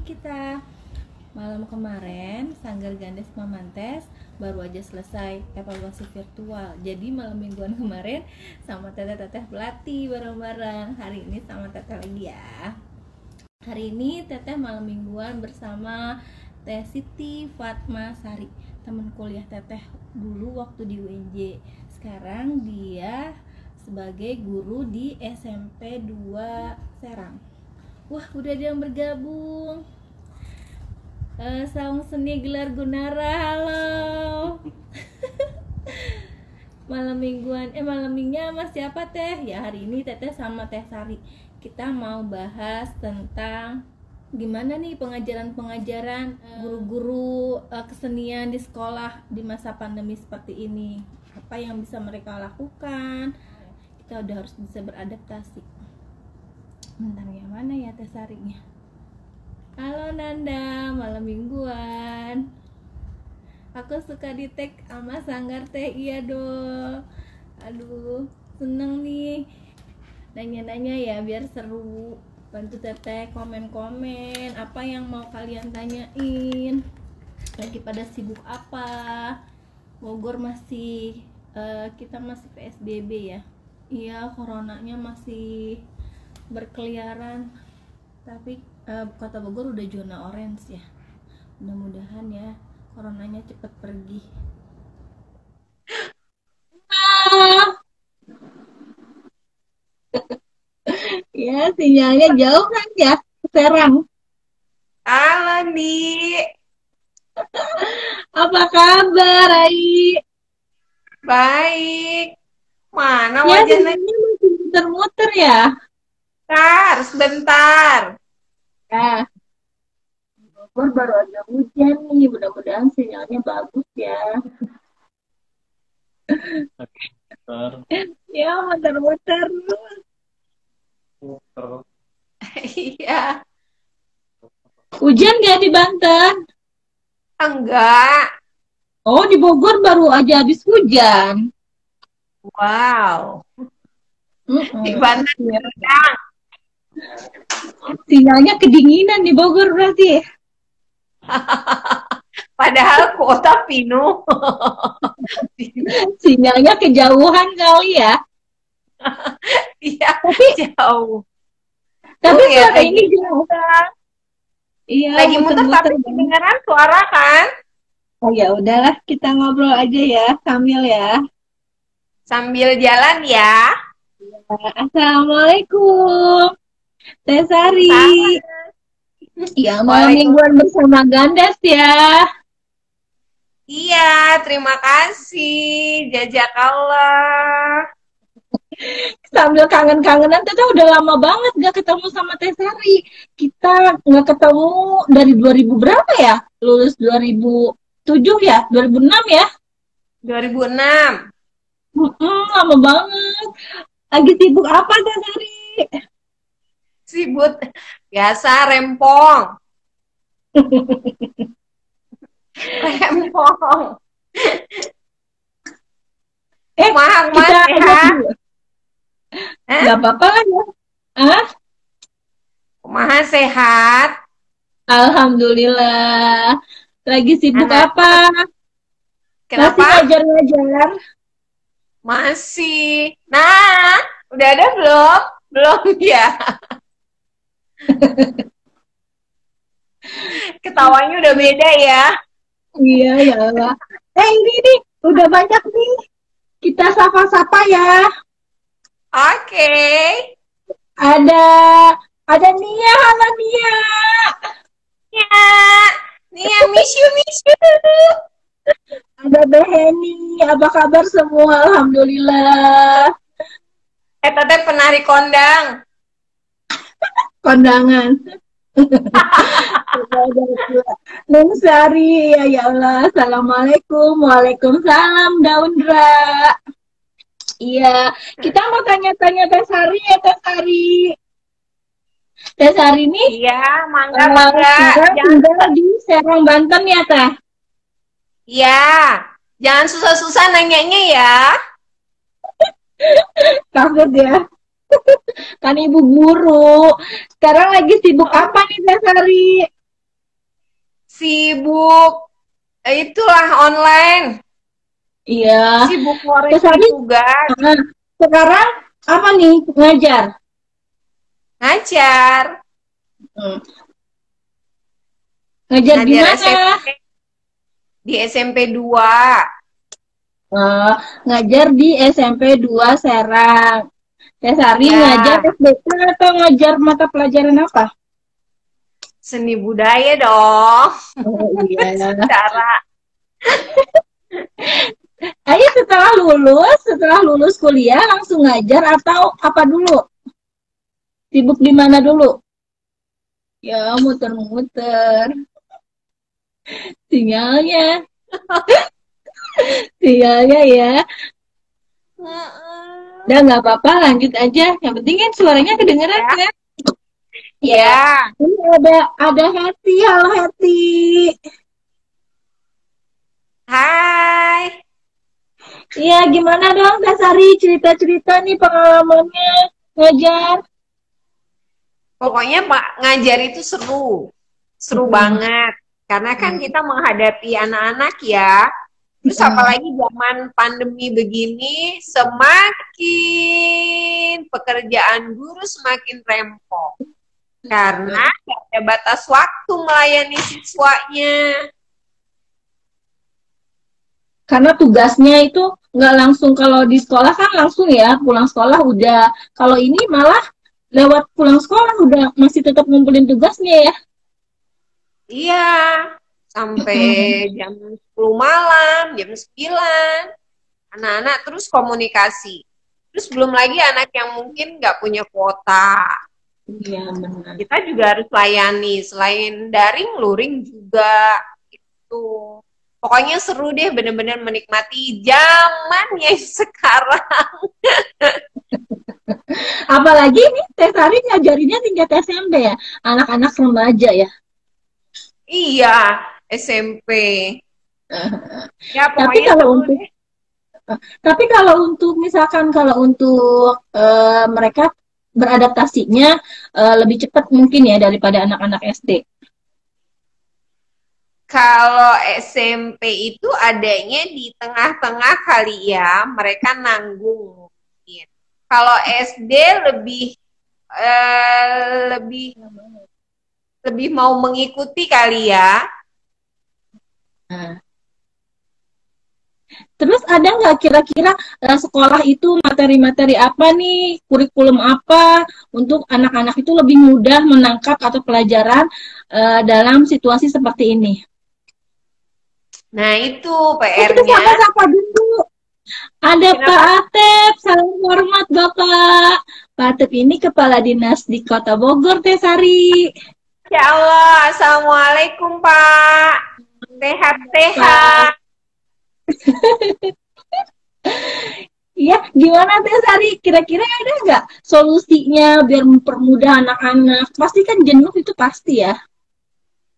kita. Malam kemarin Sanggar Gandes Mamantes baru aja selesai evaluasi virtual. Jadi malam mingguan kemarin sama teteh-teteh pelatih bareng-bareng. Hari ini sama teteh lagi ya. Hari ini teteh malam mingguan bersama Teh Siti Fatma Sari, teman kuliah teteh dulu waktu di UNJ. Sekarang dia sebagai guru di SMP 2 Serang. Wah, udah ada yang bergabung. Saung Seni Gelar Gunara, halo. Malam minggunya sama siapa teh? Ya hari ini teteh sama Teh Sari. Kita mau bahas tentang gimana nih pengajaran guru-guru kesenian di sekolah di masa pandemi seperti ini. Apa yang bisa mereka lakukan? Kita udah harus bisa beradaptasi. Bentar ya, mana ya Teh Sarinya? Halo Nanda, malam mingguan. Aku suka di tag sama Sanggar teh, iya dong. Aduh, seneng nih nanya-nanya ya biar seru. Bantu teteh komen-komen apa yang mau kalian tanyain. Lagi pada sibuk apa? Bogor masih kita masih PSBB ya. Iya, coronanya masih berkeliaran. Tapi Kota Bogor udah zona orange ya. Mudah-mudahan ya coronanya cepet pergi. Ya, sinyalnya jauh kan ya, Serang. Halo, Di. Apa kabar, Ai? Baik. Mana Ya, wajahnya? masih muter-muter ya. Sebentar. Ya, Bogor baru ada hujan nih. Mudah-mudahan sinyalnya bagus ya. Ya, muter-muter. Iya. Hujan nggak di Banten? Enggak. Oh, di Bogor baru aja habis hujan. Wow. Di Banten sedang. Sinyalnya kedinginan di Bogor berarti. Padahal kota Pino. Sinyalnya kejauhan kali ya. Iya, jauh. Tapi ya, suara ini jauh. Iya, lagi muter tapi kedengeran suara kan? Oh ya udahlah, kita ngobrol aja ya sambil ya. Sambil jalan ya. Assalamualaikum, Teh Sari. Ya, malam mingguan bersama Gandes ya. Iya, terima kasih. Jazakallah. Sambil kangen-kangenan, Teteh udah lama banget gak ketemu sama Teh Sari. Kita gak ketemu dari 2000 berapa ya? Lulus 2007 ya? 2006 ya? 2006. Lama banget. Lagi sibuk apa Teh Sari? Sibuk. Biasa, rempong. Rempong. Mahal sehat. Gak apa-apa kan ya? Kumaha sehat? Alhamdulillah. Lagi sibuk apa? Kenapa? Masih ngajar-ngajar? Masih. Nah, udah ada belum? Belum ya. Ketawanya udah beda ya. Iya, ya Allah. Ini nih, udah banyak nih. Kita sapa-sapa ya. Oke. Ada Nia, halo Nia. Nia, miss you. Ada Beheni, apa kabar semua? Alhamdulillah. Teteh penari kondang. Kondangan. Neng Sari, ya Allah. Assalamualaikum, waalaikumsalam, Daundra. Iya, kita mau tanya-tanya Teh Sari ya, Teh Sari. Teh Sari nih? Iya, mangga. Tinggal di Serang, Banten ya, Teh? Iya, jangan susah-susah nanyanya ya. Takut ya. Kan ibu guru. Sekarang lagi sibuk apa nih Teh Sari? Sibuk, itulah online. Iya. Sibuk ngorek Teh Sari, tugas, sekarang apa nih ngajar? ngajar, Hmm. Ngajar di ngajar mana? SMP di SMP 2. Eh, ngajar di SMP 2 Serang. Teh Sari ngajar Ya, SBK atau ngajar mata pelajaran apa? seni budaya dong. Oh iya. Cara Ayo setelah lulus kuliah langsung ngajar atau apa dulu? Sibuk di mana dulu? Ya, muter-muter. Sinyalnya, sinyalnya ya. Udah nggak apa-apa, lanjut aja. Yang penting kan suaranya kedengeran ya. kan? Ya. Ya, Ini ada Heti, halo Heti. hai. Iya, gimana dong Kak Sari cerita-cerita nih pengalamannya ngajar? Pokoknya Pak ngajar itu seru, seru banget. Karena kan kita menghadapi anak-anak ya. Terus apalagi zaman pandemi begini, semakin pekerjaan guru semakin rempong. Karena nggak ada batas waktu melayani siswanya. Karena tugasnya itu nggak langsung, kalau di sekolah kan langsung ya, pulang sekolah udah. Kalau ini malah lewat pulang sekolah udah masih tetap ngumpulin tugasnya ya. Iya, sampai jam 10 malam, jam 9. Anak-anak terus komunikasi. Terus belum lagi anak yang mungkin nggak punya kuota. Iya benar. Kita juga harus layani. Selain daring, luring juga. Itu. Pokoknya seru deh, bener-bener menikmati zaman yang sekarang. Apalagi nih Teh Sari ngajarinnya tingkat SMP ya, anak-anak remaja ya. Iya, SMP. Ya, Tapi pokoknya kalau seru untuk deh. tapi kalau untuk misalkan kalau untuk mereka beradaptasinya lebih cepat mungkin ya daripada anak-anak SD. Kalau SMP itu adanya di tengah-tengah kali ya, mereka nanggung mungkin. Kalau SD lebih lebih lebih mau mengikuti kali ya. Nah, terus ada nggak kira-kira sekolah itu materi-materi apa nih, kurikulum apa untuk anak-anak itu lebih mudah menangkap atau pelajaran dalam situasi seperti ini? Nah, itu Kita PR-nya. sapa-sapa dulu. Ada Pak Atep, salam hormat Bapak. Pak Atep ini Kepala Dinas di Kota Bogor, Teh Sari. Ya Allah, Assalamualaikum Pak. Sehat-sehat. Iya, gimana Teh Sari? Kira-kira ada nggak solusinya biar mempermudah anak-anak? Pasti kan jenuh itu pasti ya.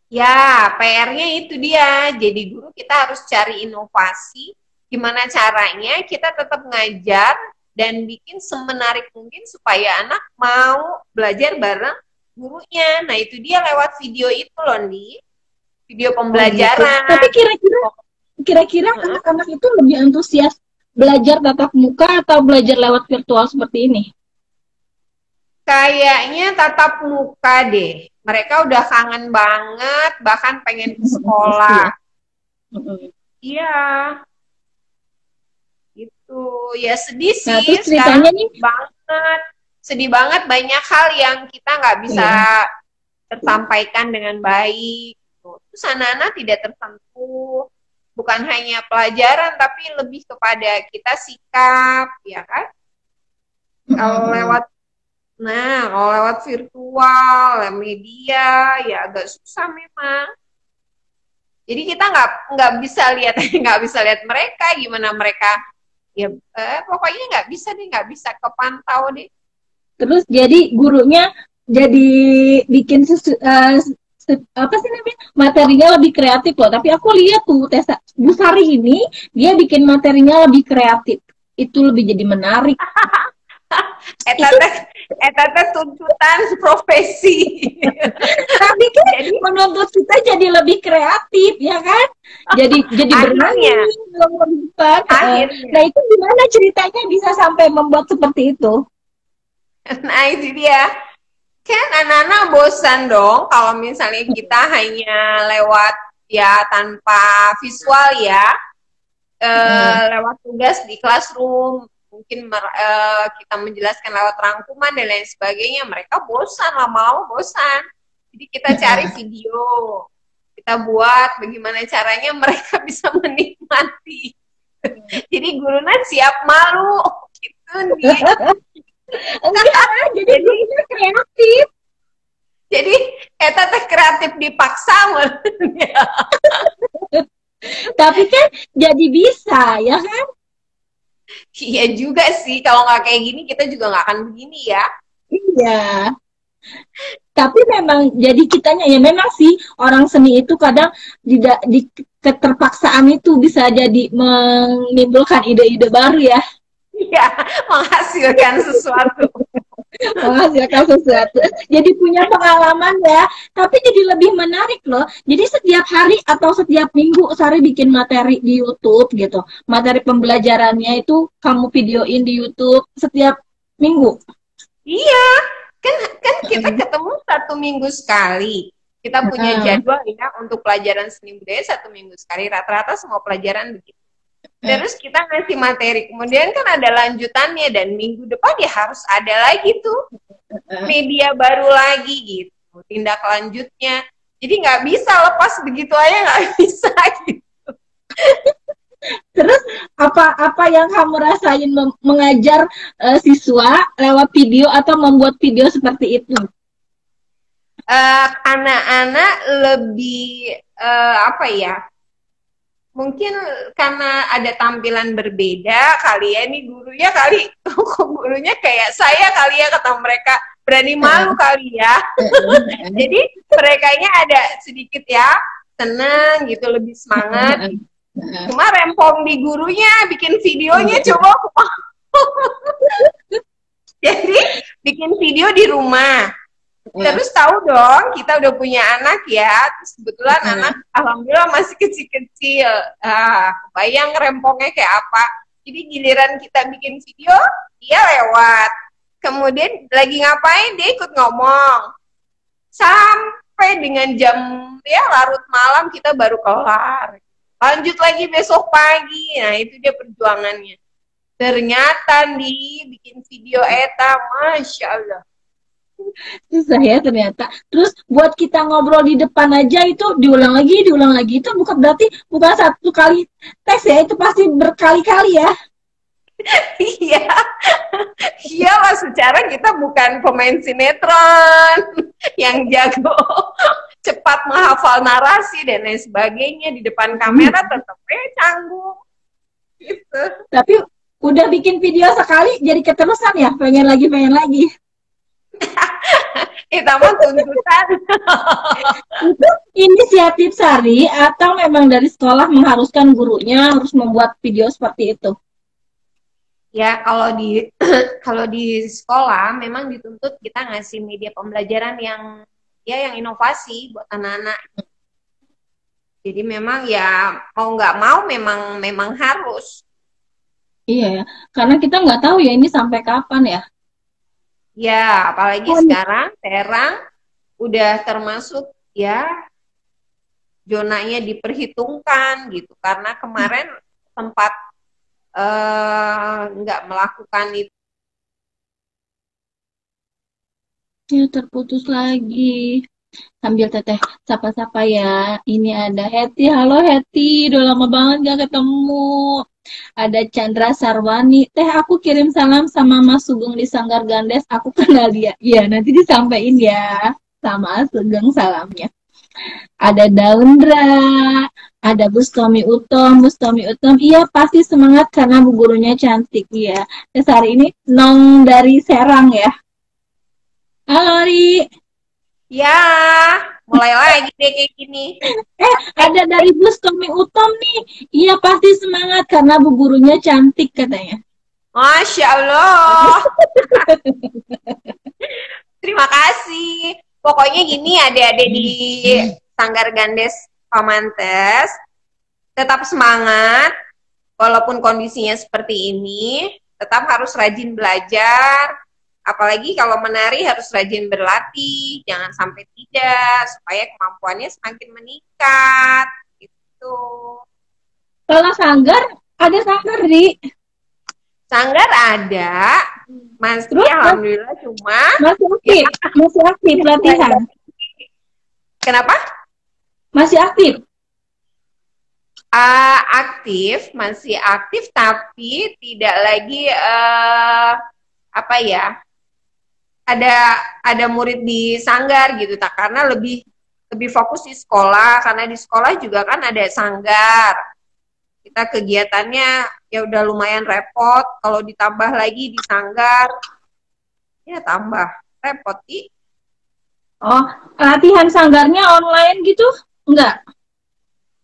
Ya, PR-nya itu dia. Jadi guru kita harus cari inovasi. Gimana caranya kita tetap ngajar dan bikin semenarik mungkin supaya anak mau belajar bareng gurunya. Nah, itu dia lewat video itu loh, Ndi. Video pembelajaran. Tapi kira-kira anak-anak itu lebih antusias belajar tatap muka atau belajar lewat virtual seperti ini? Kayaknya tatap muka deh. Mereka udah kangen banget, bahkan pengen ke sekolah. Iya. Gitu. Ya sedih sih. Nah, terus sekarang ceritanya nih banget. Sedih banget, banyak hal yang kita nggak bisa tersampaikan dengan baik. Terus anak-anak tidak tersentuh. Bukan hanya pelajaran, tapi lebih kepada kita sikap, ya kan? Kalau lewat virtual, media, ya agak susah memang. Jadi kita nggak bisa lihat nggak bisa lihat mereka, gimana mereka, ya pokoknya nggak bisa kepantau deh. terus jadi gurunya jadi bikin apa sih namanya, materinya lebih kreatif loh. Tapi aku lihat tuh Bu Sari ini dia bikin materinya lebih kreatif, itu lebih jadi menarik. Eta tete tuntutan profesi. Tapi kan jadi, menuntut kita jadi lebih kreatif, ya kan? Jadi berani membuat. Nah itu gimana ceritanya bisa sampai membuat seperti itu? Nah itu dia. Kan anak-anak bosan dong kalau misalnya kita hanya lewat ya tanpa visual ya, lewat tugas di classroom, mungkin kita menjelaskan lewat rangkuman dan lain sebagainya, mereka bosan, lama-lama bosan. Jadi kita cari video, kita buat bagaimana caranya mereka bisa menikmati. Jadi gurunya siap malu gitu nih. Jadi gurunya kreatif. Jadi eta teh kreatif dipaksa maksudnya. Tapi kan jadi bisa, ya kan? Iya juga sih, kalau nggak kayak gini kita juga nggak akan begini ya. Iya. Tapi memang jadi kitanya ya memang sih orang seni itu kadang di keterpaksaan itu bisa jadi menimbulkan ide-ide baru ya. Iya, menghasilkan sesuatu. Menghasilkan sesuatu. Jadi punya pengalaman ya. Tapi jadi lebih menarik loh. Jadi setiap hari atau setiap minggu Sari bikin materi di YouTube gitu. Materi pembelajarannya itu kamu videoin di YouTube setiap minggu. Iya, kan kita ketemu 1 minggu sekali. Kita punya jadwal ya untuk pelajaran seni budaya 1 minggu sekali. Rata-rata semua pelajaran begitu. Terus kita ngasih materi, kemudian kan ada lanjutannya dan minggu depan ya harus ada lagi tuh media baru lagi gitu, tindak lanjutnya. Jadi nggak bisa lepas begitu aja, nggak bisa gitu. Terus apa yang kamu rasain mengajar siswa lewat video atau membuat video seperti itu? Anak-anak lebih apa ya? Mungkin karena ada tampilan berbeda kali ya, ini gurunya kali, gurunya kayak saya kali ya, kata mereka berani malu kali ya. Jadi merekanya ada sedikit ya senang gitu, lebih semangat. Cuma rempong di gurunya bikin videonya coba. Jadi bikin video di rumah. Terus tahu dong, kita udah punya anak ya, terus kebetulan anak alhamdulillah masih kecil-kecil. Bayang rempongnya kayak apa. Jadi giliran kita bikin video, dia lewat. Kemudian lagi ngapain, dia ikut ngomong. Sampai dengan jam ya larut malam kita baru kelar. Lanjut lagi besok pagi. Nah, itu dia perjuangannya. Ternyata nih bikin video eta, Masya Allah. Susah ya ternyata. Terus buat kita ngobrol di depan aja itu diulang lagi itu bukan 1 kali tes ya, itu pasti berkali-kali ya. Iya, iyalah, secara kita bukan pemain sinetron yang jago cepat menghafal narasi dan lain sebagainya, di depan kamera tetap canggung gitu. Tapi udah bikin video sekali jadi keterusan ya, pengen lagi itu mah tuntutan. Itu inisiatif Sari atau memang dari sekolah mengharuskan gurunya harus membuat video seperti itu? Ya, kalau di sekolah memang dituntut kita ngasih media pembelajaran yang inovasi buat anak-anak. Jadi memang ya mau nggak mau memang harus. Iya ya, karena kita nggak tahu ya ini sampai kapan ya. Ya, apalagi sekarang Serang udah termasuk ya zonanya diperhitungkan gitu, karena kemarin sempat nggak melakukan itu. Ya, terputus lagi. Sambil teteh sapa-sapa ya. Ini ada Heti. Halo Heti, udah lama banget gak ketemu. Ada Chandra Sarwani. Teh, aku kirim salam sama Mas Sugeng di Sanggar Gandes. Aku kenal dia. Iya, nanti disampaikan ya sama Sugeng salamnya. Ada Daundra, ada Bustomi Utom. Iya, pasti semangat karena bu gurunya cantik. Iya. Terus hari ini Nong dari Serang ya. Halo Ri. Ya, mulai lagi deh kayak gini. Ada dari Bustomi Utom nih. Iya, pasti semangat karena bu gurunya cantik katanya. Masya Allah. Terima kasih. Pokoknya gini adik-adik di Sanggar Gandes Pamantes, tetap semangat, walaupun kondisinya seperti ini, tetap harus rajin belajar, apalagi kalau menari harus rajin berlatih, jangan sampai tidak, supaya kemampuannya semakin meningkat, gitu. Kalau sanggar, ada sanggar, Ri. Sanggar ada, masih Terus, alhamdulillah cuma masih aktif latihan. kenapa? Masih aktif. Aktif, masih aktif, tapi tidak lagi apa ya? Ada murid di sanggar gitu, tak karena lebih fokus di sekolah, karena di sekolah juga kan ada sanggar. Kita kegiatannya ya udah lumayan repot, kalau ditambah lagi di sanggar, ya tambah repot, Ti. Oh, latihan sanggarnya online gitu? Enggak.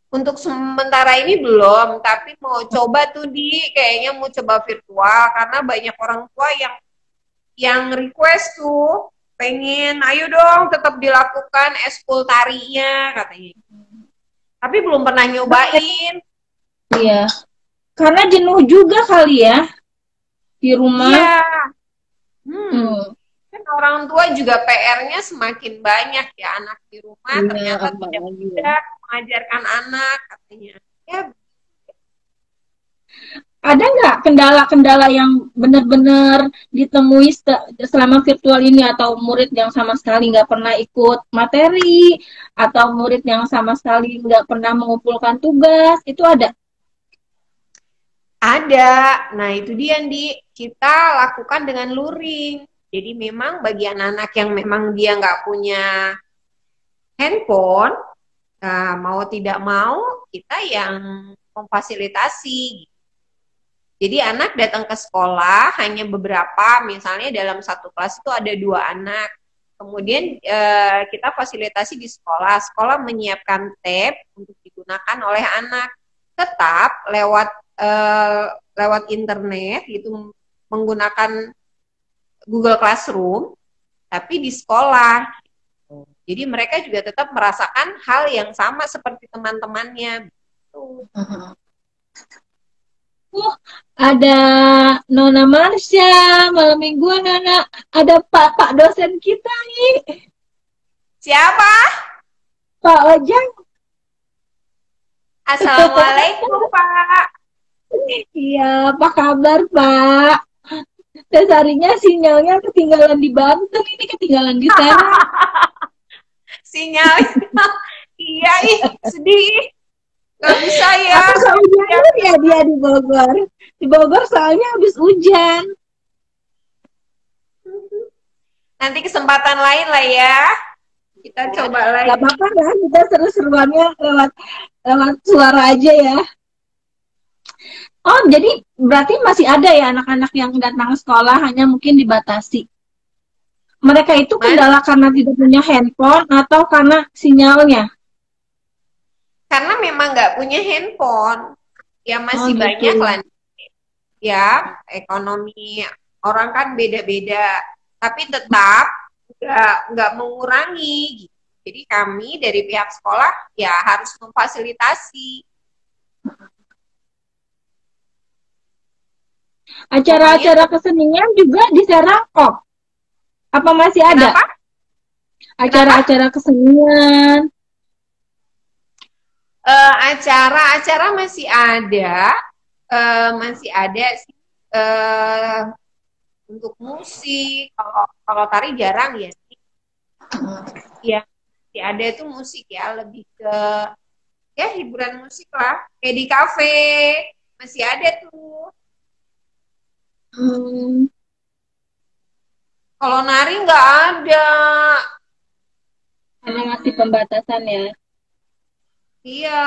Untuk sementara ini belum, tapi mau coba tuh kayaknya mau coba virtual, karena banyak orang tua yang request tuh, pengen, ayo dong tetap dilakukan eskul tarinya, katanya. Tapi belum pernah nyobain. Iya. Karena jenuh juga kali ya di rumah. Iya. Kan orang tua juga PR-nya semakin banyak ya, anak di rumah ternyata tidak mudah mengajarkan anak, katanya. Ya. Ada nggak kendala-kendala yang benar-benar ditemui selama virtual ini, atau murid yang sama sekali nggak pernah ikut materi, atau murid yang sama sekali nggak pernah mengumpulkan tugas, itu ada? Ada. Nah, itu dia, Di. Kita lakukan dengan luring. Jadi memang bagi anak-anak yang memang dia nggak punya handphone, mau tidak mau, kita yang memfasilitasi. Jadi anak datang ke sekolah, hanya beberapa, misalnya dalam satu kelas itu ada 2 anak. Kemudian kita fasilitasi di sekolah. Sekolah menyiapkan tab untuk digunakan oleh anak. Tetap lewat internet gitu, menggunakan Google Classroom, tapi di sekolah. Jadi mereka juga tetap merasakan hal yang sama seperti teman-temannya. Ada Nona Marsha, malam mingguan Nona, ada Pak dosen kita nih. Siapa? Pak Ojang. Assalamualaikum, Pak. Iya, apa kabar, Pak? Dasarnya sinyalnya ketinggalan di Banten, ini ketinggalan di sana. Sinyalnya, iya, sedih. Gak bisa ya. Apa hujan ya dia di Bogor? Di Bogor soalnya habis hujan. Nanti kesempatan lain lah ya. Kita coba lagi. Gak apa-apa ya, kita seru-seruannya lewat suara aja ya. Oh, jadi berarti masih ada ya anak-anak yang datang ke sekolah, hanya mungkin dibatasi. Mereka itu kendala karena tidak punya handphone atau karena sinyalnya? Karena memang nggak punya handphone. Ya masih banyak lah. Ya, ekonomi orang kan beda-beda. Tapi tetap nggak mengurangi. Jadi kami dari pihak sekolah ya harus memfasilitasi. Acara-acara kesenian juga di Serangkop. Apa masih ada? Acara-acara kesenian. Acara-acara masih ada. Masih ada sih. Untuk musik, kalau tari jarang ya sih. Ya, masih ada itu musik ya, lebih ke ya hiburan musik lah. Kayak di kafe masih ada tuh. Kalau nari nggak ada. Karena masih pembatasan ya. Iya.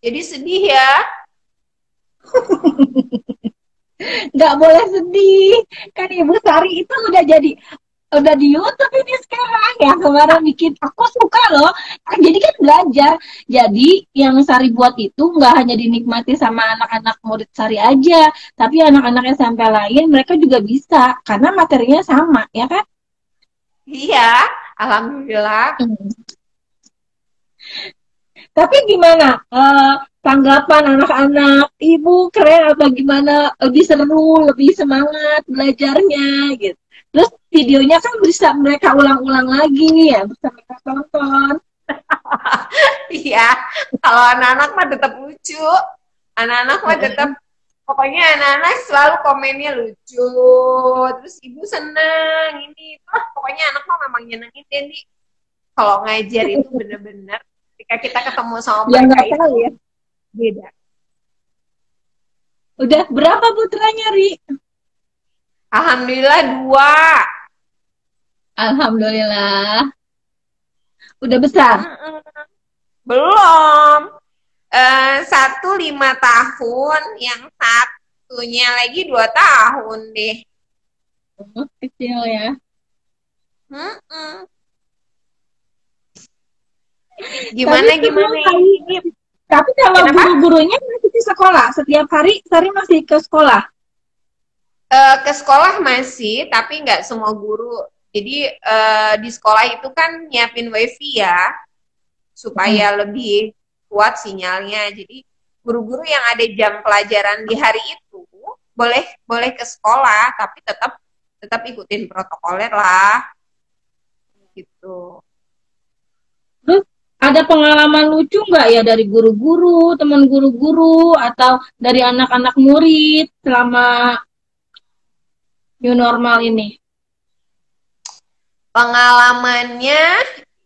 Jadi sedih ya. Nggak boleh sedih. Kan Ibu Sari itu udah jadi Udah di YouTube ini sekarang ya, kemarin bikin aku suka loh. Jadi kan belajar. Jadi yang Sari buat itu nggak hanya dinikmati sama anak-anak murid Sari aja, tapi anak-anak SMP lain mereka juga bisa karena materinya sama, ya kan? Iya, alhamdulillah. Tapi gimana tanggapan anak-anak? Ibu keren atau gimana? Lebih seru, lebih semangat belajarnya gitu. Terus videonya kan bisa mereka ulang-ulang lagi ya, bisa mereka tonton. Iya, kalau anak-anak mah tetap lucu. Anak-anak mah tetap, pokoknya anak-anak selalu komennya lucu. Terus ibu seneng ini. Wah, pokoknya anak mah memang nyenengin deh nih. Kalau ngajar itu bener-bener ketika kita ketemu sama Ya mereka nggak itu tahu ya. beda. Udah berapa putranya, Ri? Alhamdulillah 2. Alhamdulillah. Udah besar. Belum. 1 5 tahun, yang satunya lagi 2 tahun deh. Kecil ya. Mm-mm. Gimana Tapi gimana sebelum ini? Tapi kalau Kenapa? guru-gurunya masih di sekolah, setiap hari Sari masih ke sekolah. Ke sekolah masih, tapi nggak semua guru. Jadi di sekolah itu kan nyiapin wifi ya, supaya lebih kuat sinyalnya. Jadi guru-guru yang ada jam pelajaran di hari itu boleh ke sekolah, tapi tetap ikutin protokoler lah, gitu. Terus ada pengalaman lucu nggak ya dari guru-guru, teman guru-guru, atau dari anak-anak murid selama new normal ini? Pengalamannya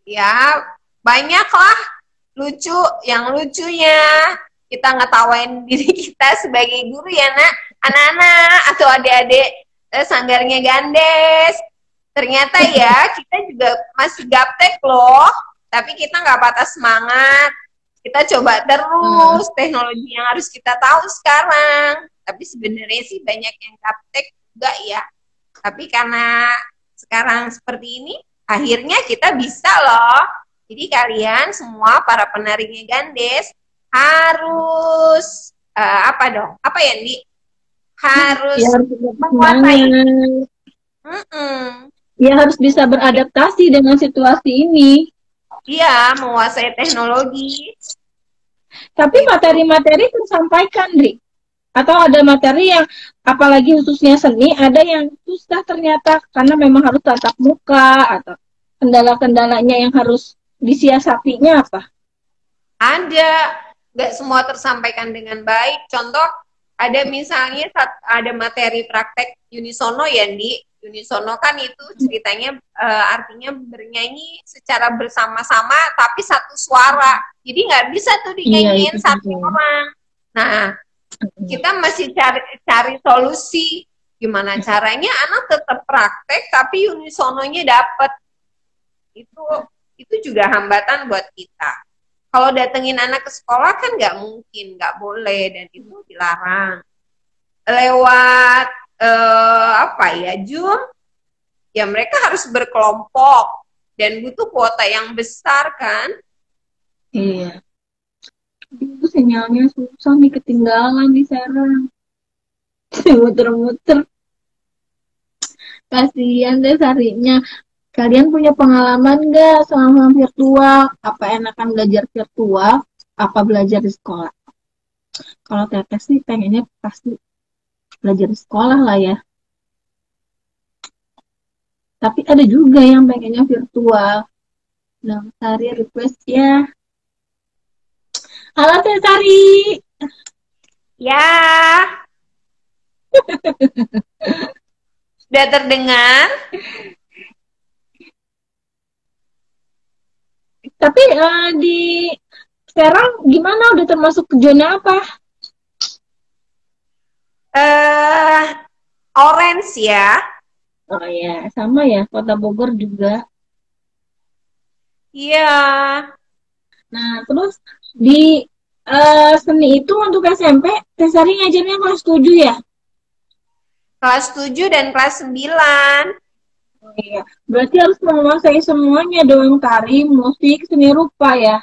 ya banyak lah, lucu. Yang lucunya kita ngetawain diri kita sebagai guru ya nak, anak-anak atau adik-adik sanggarnya Gandes. Ternyata ya kita juga masih gaptek loh, tapi kita nggak patah semangat. Kita coba terus teknologi yang harus kita tahu sekarang. Tapi sebenarnya sih banyak yang gaptek juga ya. Tapi karena sekarang seperti ini, akhirnya kita bisa loh. Jadi kalian semua para penarinya Gandes harus apa dong? Apa ya, Ndi? Harus Ya harus menguasai. Ya harus bisa beradaptasi dengan situasi ini. Iya, menguasai teknologi. Tapi materi-materi tersampaikan, Ri. Atau ada materi yang, apalagi khususnya seni, ada yang susah ternyata karena memang harus tatap muka, atau kendala-kendalanya yang harus disiasatinya apa? Ada, nggak semua tersampaikan dengan baik. Contoh, ada misalnya ada materi praktek unisono ya, Ndi. Unisono kan itu ceritanya artinya bernyanyi secara bersama-sama tapi satu suara. Jadi nggak bisa tuh dinyanyiin satu orang. Nah, kita masih cari solusi gimana caranya anak tetap praktek tapi unisononya dapat. Itu juga hambatan buat kita. Kalau datengin anak ke sekolah kan nggak mungkin, nggak boleh, dan itu dilarang. Lewat apa ya, Zoom, ya mereka harus berkelompok dan butuh kuota yang besar kan. Iya. Itu sinyalnya susah nih, ketinggalan di Serang. Muter-muter. Kasihan deh Sarinya. Kalian punya pengalaman nggak selama virtual? Apa enakan belajar virtual? Apa belajar di sekolah? Kalau Teteh sih pengennya pasti belajar di sekolah lah ya. Tapi ada juga yang pengennya virtual. Nah, Sari request ya. Halo Teh Sari. Ya. Sudah terdengar? Tapi di Serang gimana? Udah termasuk ke zona apa? Orange ya. Oh ya, sama ya. Kota Bogor juga. Iya. Nah, terus di seni itu untuk SMP, Teh Sari ngajarnya kelas 7 ya? Kelas 7 dan kelas 9. Oh, iya. Berarti harus menguasai semuanya dong, tari, musik, seni rupa ya.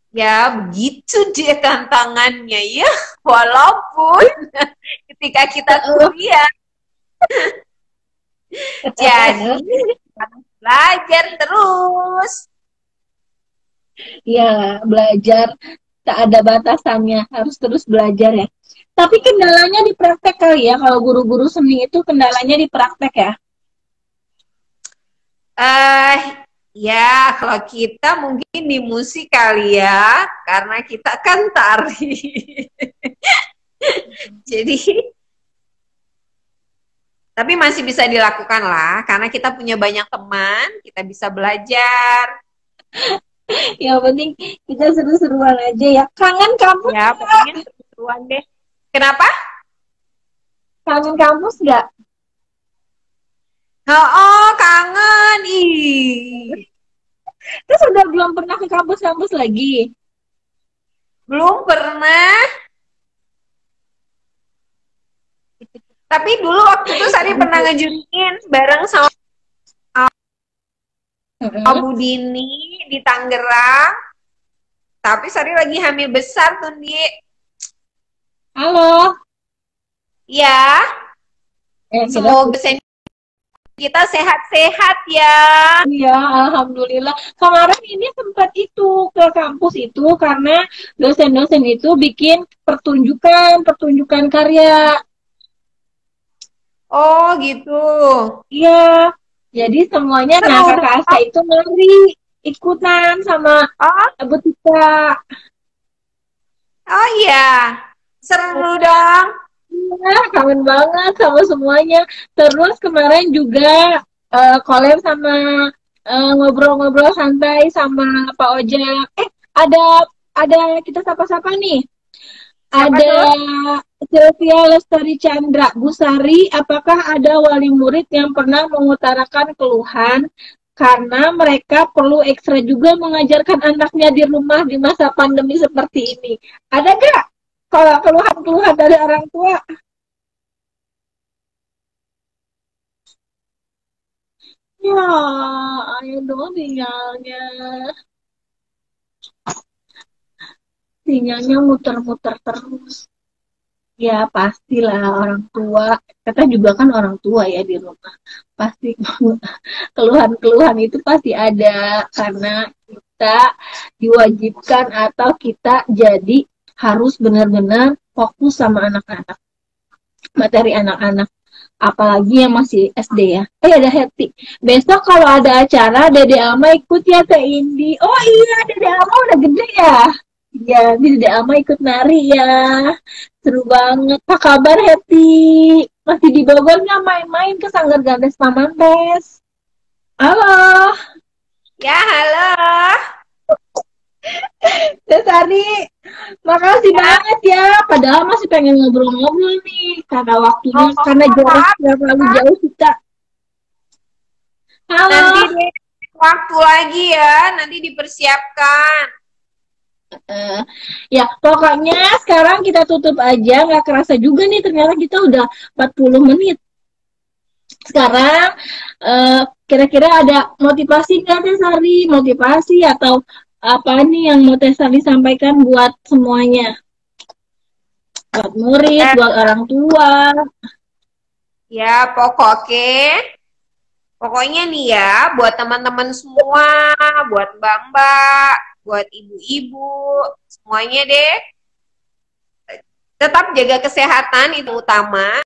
Ya, begitu dia tantangannya ya. Walaupun ketika kita kuliah, jadi harus belajar terus. Ya, belajar tak ada batasannya, harus terus belajar ya. Tapi kendalanya di praktek kali ya, kalau guru-guru seni itu kendalanya di praktek ya. eh ya, kalau kita mungkin di musik kali ya, karena kita kan tari. Jadi, tapi masih bisa dilakukan lah, karena kita punya banyak teman, kita bisa belajar. Yang penting kita seru-seruan aja ya. Kangen kampus Ya, nggak? pokoknya seru-seruan deh. Kenapa? Kangen kampus nggak? Oh, oh, kangen. Ih. Terus udah belum pernah ke kampus-kampus lagi. Belum pernah. Tapi dulu waktu itu Sari pernah ngejungin bareng sama Mm-mm. Bu Dini di Tangerang. Tapi Sari lagi hamil besar tuh, Di. Halo. Ya, Kita semoga kita sehat-sehat ya. ya, alhamdulillah. Kemarin ini sempat itu ke kampus itu karena dosen-dosen itu bikin pertunjukan karya. Oh, gitu. Iya, jadi semuanya nah Seru kakak Asa dong. itu mari ikutan sama Oh, Bu Tika. oh iya. Seru dong. Iya, kangen banget sama semuanya. Terus kemarin juga collab sama ngobrol-ngobrol santai sama Pak Ojek. Ada ada kita sapa-sapa nih. Siapa Ada tuh? Sylvia Lestari Chandra, Bu Sari, apakah ada wali murid yang pernah mengutarakan keluhan karena mereka perlu ekstra juga mengajarkan anaknya di rumah di masa pandemi seperti ini? Ada nggak kalau keluhan-keluhan dari orang tua? Ya, ayo dong sinyalnya. Sinyalnya muter-muter terus. Ya, pastilah orang tua. Kita juga kan orang tua ya di rumah. Pasti keluhan-keluhan itu pasti ada karena kita diwajibkan atau kita jadi harus benar-benar fokus sama anak-anak, materi anak-anak. Apalagi yang masih SD ya. Ada Hetty. Besok kalau ada acara, Dede Alma ikut ya Teh Indi. Oh iya, Dede Alma udah gede ya. Ya, Dede Alma ikut nari ya. Seru banget. Apa kabar Hetty? Masih di Bogor nggak main-main ke Sanggar Gandes Pamantes? Halo, Ya, halo. Teh Sari. Makasih banget ya. Padahal masih pengen ngobrol-ngobrol nih. Karena waktunya, Oh, karena jarak maaf. yang terlalu jauh kita. Nanti Halo. deh, waktu lagi ya. Nanti dipersiapkan. Eh, ya, pokoknya sekarang kita tutup aja. Nggak kerasa juga nih, ternyata kita udah 40 menit. Sekarang, kira-kira ada motivasi nggak Teh Sari? Motivasi atau apa nih yang mau Teh Sari sampaikan buat semuanya? Buat murid, Eh, buat orang tua. ya, pokoknya nih ya, buat teman-teman semua, buat mbak-mbak, buat ibu-ibu, semuanya deh, tetap jaga kesehatan itu utama.